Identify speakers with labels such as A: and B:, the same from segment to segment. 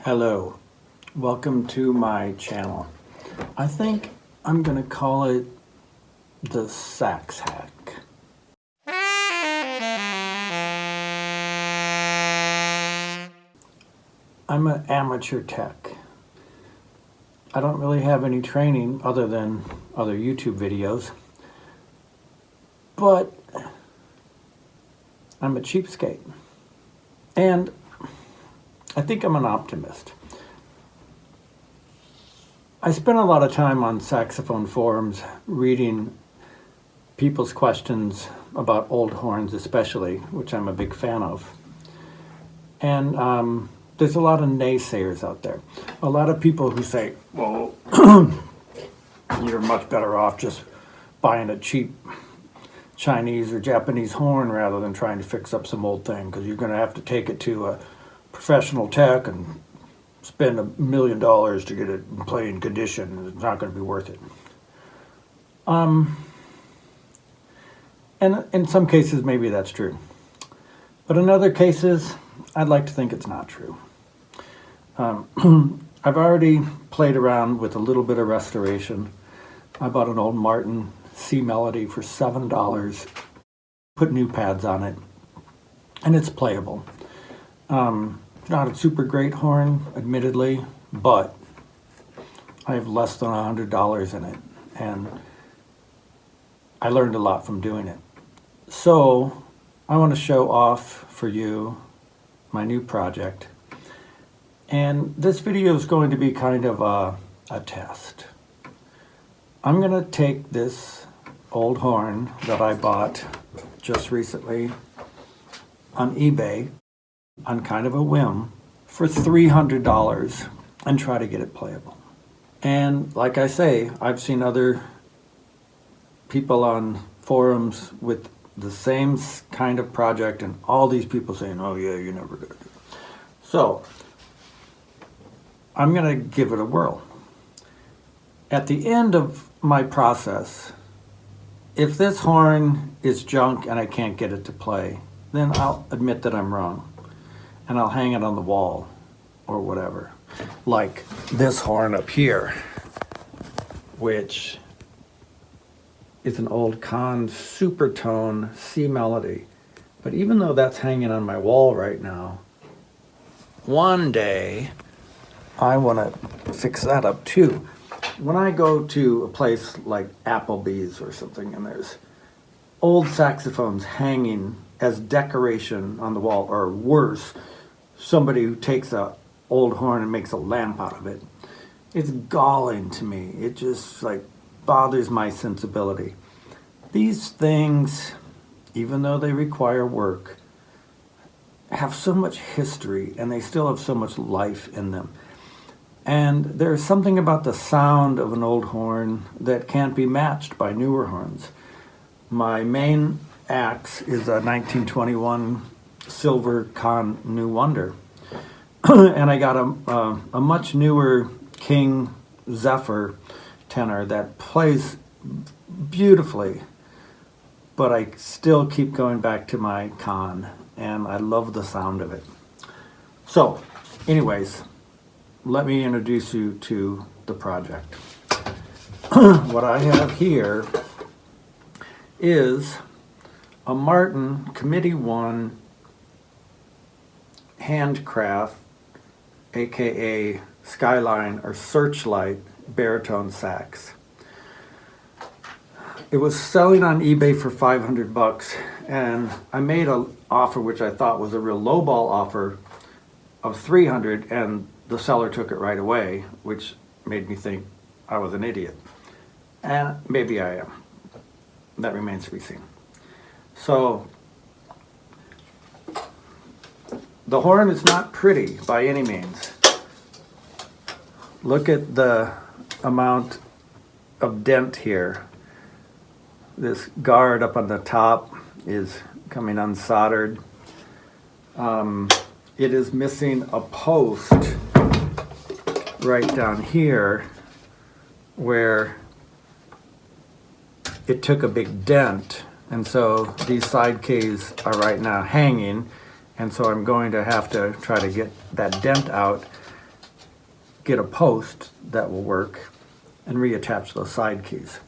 A: Hello, welcome to my channel. I think I'm gonna call it the SAX Hack. I'm an amateur tech. I don't really have any training other than other YouTube videos, but I'm a cheapskate. And I think I'm an optimist. I spent a lot of time on saxophone forums reading people's questions about old horns especially, which I'm a big fan of. And there's a lot of naysayers out there. A lot of people who say, well, you're much better off just buying a cheap Chinese or Japanese horn rather than trying to fix up some old thing, because you're going to have to take it to a professional tech and spend $1 million to get it in playing condition. It's not going to be worth it. And in some cases, maybe that's true. But in other cases, I'd like to think it's not true. I've already played around with a little bit of restoration. I bought an old Martin C Melody for $7, put new pads on it, and it's playable. Not a super great horn, admittedly, but I have less than $100 in it, and I learned a lot from doing it. So I want to show off for you my new project, and this video is going to be kind of a test. I'm going to take this old horn that I bought just recently on eBay on kind of a whim for $300 and try to get it playable. And like I say, I've seen other people on forums with the same kind of project and all these people saying, oh yeah, you're never gonna do it. So I'm gonna give it a whirl. At the end of my process, if this horn is junk and I can't get it to play, then I'll admit that I'm wrong. And I'll hang it on the wall or whatever. Like this horn up here, which is an old Con Supertone C Melody. But even though that's hanging on my wall right now, one day I want to fix that up too. When I go to a place like Applebee's or something and there's old saxophones hanging as decoration on the wall, or worse, somebody who takes a old horn and makes a lamp out of it, it's galling to me. It just like bothers my sensibility. These things, even though they require work, have so much history and they still have so much life in them. And there's something about the sound of an old horn that can't be matched by newer horns. My main axe is a 1921 silver Con New Wonder. And I got a much newer King Zephyr tenor that plays beautifully, but I still keep going back to my Con, and I love the sound of it. So, anyways, let me introduce you to the project. What I have here is a Martin Committee I Handcraft, aka Skyline or Searchlight baritone sax. It was selling on eBay for $500, and I made an offer which I thought was a real lowball offer of $300, and the seller took it right away, which made me think I was an idiot. And maybe I am. That remains to be seen. So the horn is not pretty by any means. Look at the amount of dent here. This guard up on the top is coming unsoldered. It is missing a post right down here where it took a big dent, and so these side Ks are right now hanging, and so I'm going to have to try to get that dent out get a post that will work and reattach those side keys.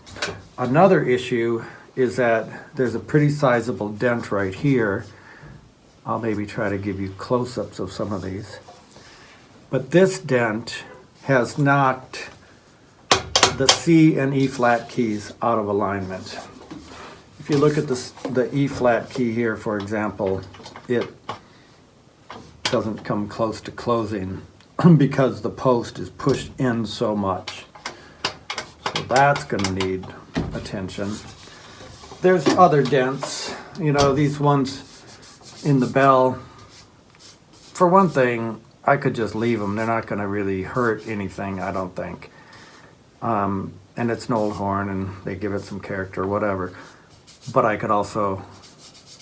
A: Another issue is that there's a pretty sizable dent right here. I'll maybe try to give you close-ups of some of these. But this dent has knocked the C and E flat keys out of alignment. If you look at the E flat key here, for example, it doesn't come close to closing because the post is pushed in so much. So that's going to need attention. There's other dents, you know, these ones in the bell. For one thing, I could just leave them. They're not going to really hurt anything, I don't think. And it's an old horn and they give it some character or whatever. But I could also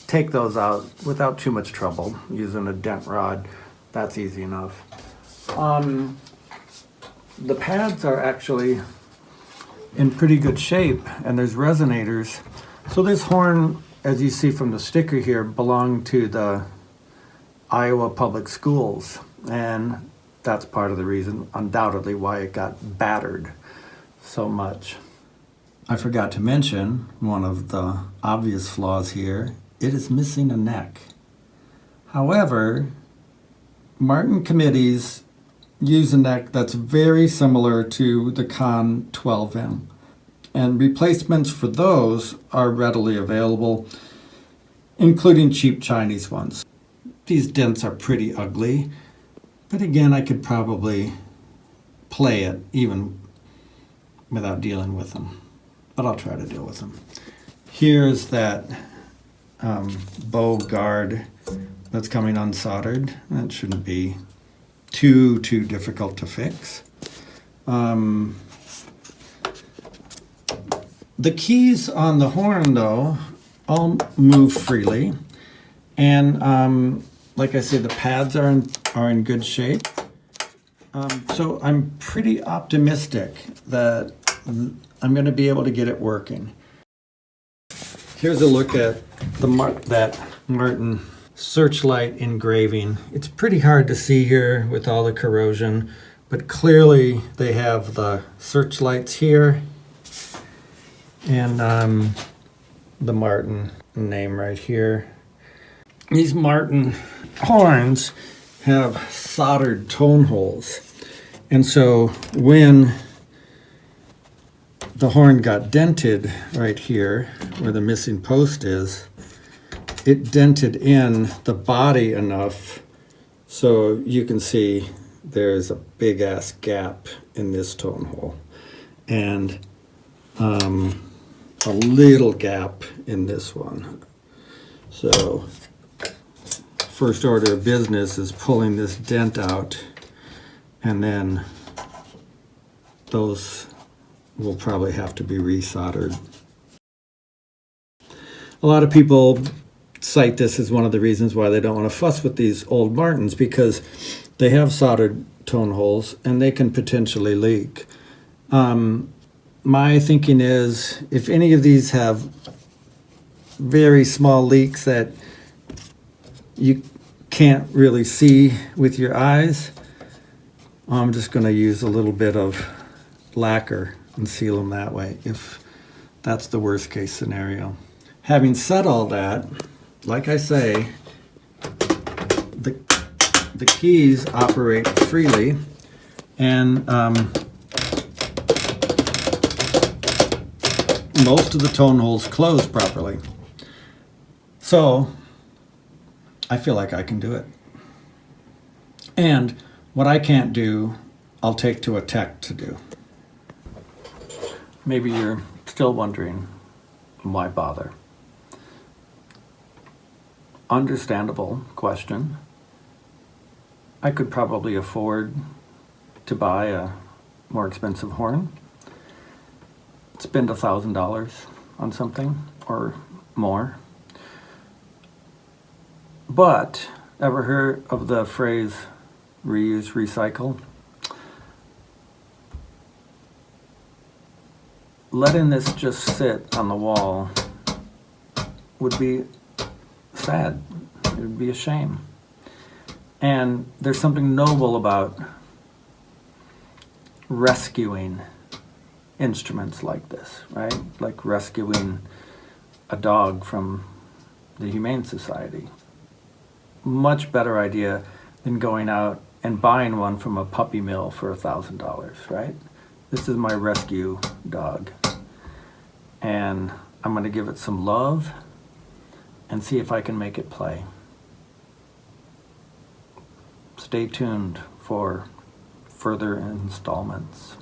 A: take those out without too much trouble using a dent rod. That's easy enough. The pads are actually in pretty good shape and there's resonators. So this horn, as you see from the sticker here, belonged to the Iowa Public Schools. And that's part of the reason, undoubtedly, why it got battered so much. I forgot to mention one of the obvious flaws here. It is missing a neck. However, Martin Committees use a neck that's very similar to the Con 12M. And replacements for those are readily available, including cheap Chinese ones. These dents are pretty ugly, but again, I could probably play it even without dealing with them. But I'll try to deal with them. Here's that bow guard that's coming unsoldered. That shouldn't be too difficult to fix. The keys on the horn, though, all move freely. And like I said, the pads are in good shape. So I'm pretty optimistic that I'm going to be able to get it working. Here's a look at that Martin Searchlight engraving. It's pretty hard to see here with all the corrosion, but clearly they have the searchlights here and the Martin name right here. These Martin horns have soldered tone holes, and so when the horn got dented right here where the missing post is, it dented in the body enough so you can see there's a big ass gap in this tone hole and a little gap in this one. So first order of business is pulling this dent out, and then those will probably have to be resoldered. A lot of people cite this as one of the reasons why they don't want to fuss with these old Martins, because they have soldered tone holes and they can potentially leak. My thinking is, if any of these have very small leaks that you can't really see with your eyes, I'm just going to use a little bit of lacquer and seal them that way, if that's the worst case scenario. Having said all that, like I say, the keys operate freely, and most of the tone holes close properly. So I feel like I can do it. And what I can't do, I'll take to a tech to do. Maybe you're still wondering, why bother? Understandable question. I could probably afford to buy a more expensive horn, spend $1,000 on something or more. But ever heard of the phrase reuse, recycle? Letting this just sit on the wall would be sad. It would be a shame. And there's something noble about rescuing instruments like this, right? Like rescuing a dog from the Humane Society. Much better idea than going out and buying one from a puppy mill for $1,000, right? This is my rescue dog. And I'm going to give it some love and see if I can make it play. Stay tuned for further installments.